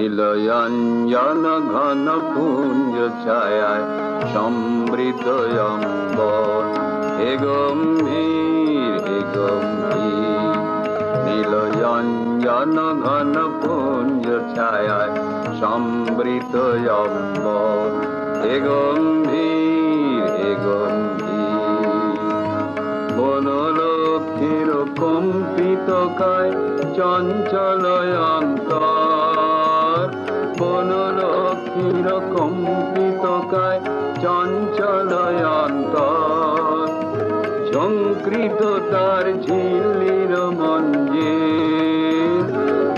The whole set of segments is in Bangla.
নীলয়ঞ্জন ঘন পুঞ্জ ছায়ায় সমৃত অম্বর, হে গম্ভীর হে গম্ভীর। নীলয়ঞ্জন ঘন পুঞ্জ ছায়ায় সমৃত অম্বর, হে গম্ভীর হে গম্ভীর। বনলক্ষ্মীর কম্পিত কায় চঞ্চল অন্তর, বনলক্ষ্মীর কম্পিত কায় চঞ্চল অন্তর। ঝঙ্কৃত তার ঝিল্লির মঞ্জির,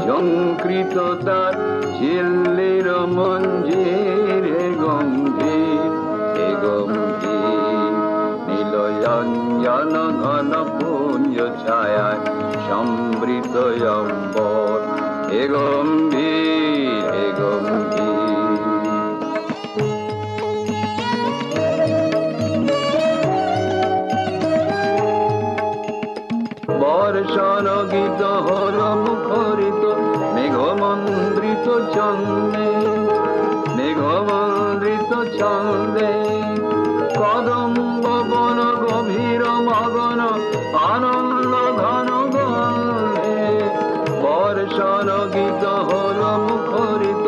ঝঙ্কৃত তার ঝিল্লির মঞ্জির, হে গম্ভীর হে গম্ভীর। নীলয়ঞ্জন ঘন পুঞ্জ ছায়ায় সমৃত অম্বর, হে গম্ভীর হে গম্ভীর। বর্ষণ গীত হল মুখরিত মেঘমন্দ্রিত ছন্দে, মেঘমন্দ্রিত ছন্দে। কদম্ব বন গভীর মগন আনন্দ ঘন গন্ধে, বর্ষণ গীত হল মুখরিত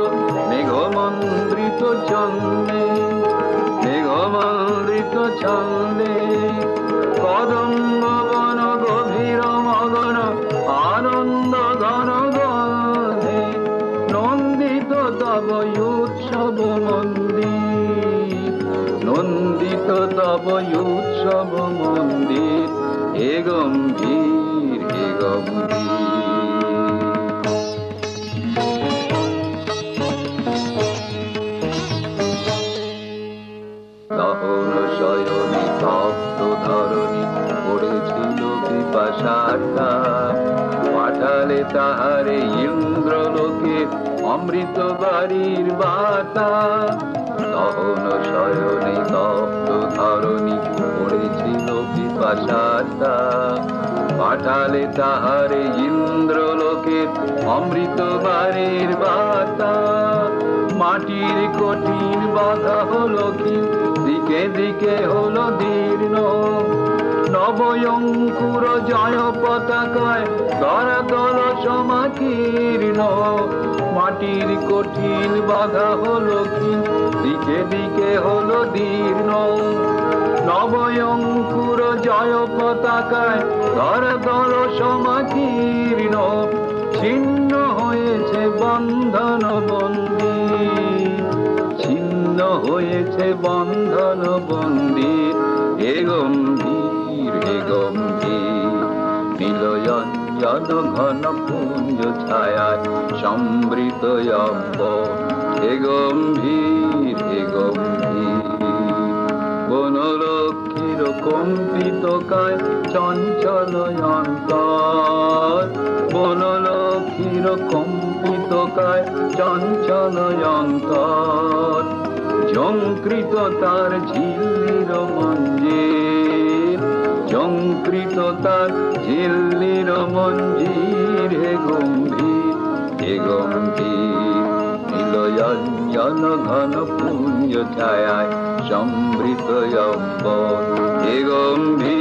মেঘমন্দ্রিত ছন্দে, মেঘমন্দ্রিত ছন্দে। কদম্ব বন গভীর মগন আনন্দ ঘন গন্ধে, নন্দিত তব উৎসব মন্দির, নন্দিত তব উৎসব মন্দির, হে গম্ভীর হে গম্ভীর। দহন শয়নে তপ্ত ধরণী পড়েছিল পিপাসার্তা, পাঠালে তাহারে ইন্দ্রলোকে অমৃত বাড়ির বার্তা। দহন শয়নে তপ্ত ধরণী পড়েছিল পিপাসার্তা, পাঠালে তাহারে ইন্দ্রলোকে অমৃত বাড়ির বার্তা। মাটির কঠিন বাধা হলো কি দিকে দিকে হলো দীর্ণ, নবয়ঙ্কুর জয় পতাকায় ধরাতল সমাকীর্ণ। মাটির কঠিন বাধা হলো কি দিকে দিকে হলো দীর্ণ, নবয়ঙ্কুর জয় পতাকায় ধরাতল সমাকীর্ণ। ছিন্ন হয়েছে বন্ধন বন্দী, ছিন্ন হয়েছে বন্ধন বন্দী, হে গম্ভীর হে গম্ভীর। নীলয়ঞ্জন ঘন পুঞ্জ ছায়ায় সমৃত অম্বর, হে গম্ভীর হে গম্ভীর। বনলক্ষ্মীর কম্পিত কায় চঞ্চল অন্তর, বনলক্ষ্মীর কম্পিত কায় চঞ্চল অন্তর। ঝঙ্কৃত তার ঝিল্লির মঞ্জির, ঝঙ্কৃত তার ঝিল্লির মঞ্জির, হে গম্ভীর হে গম্ভীর। নীলয়ঞ্জন ঘন পুঞ্জ ছায়ায় সমৃত অম্বর, হে গম্ভীর।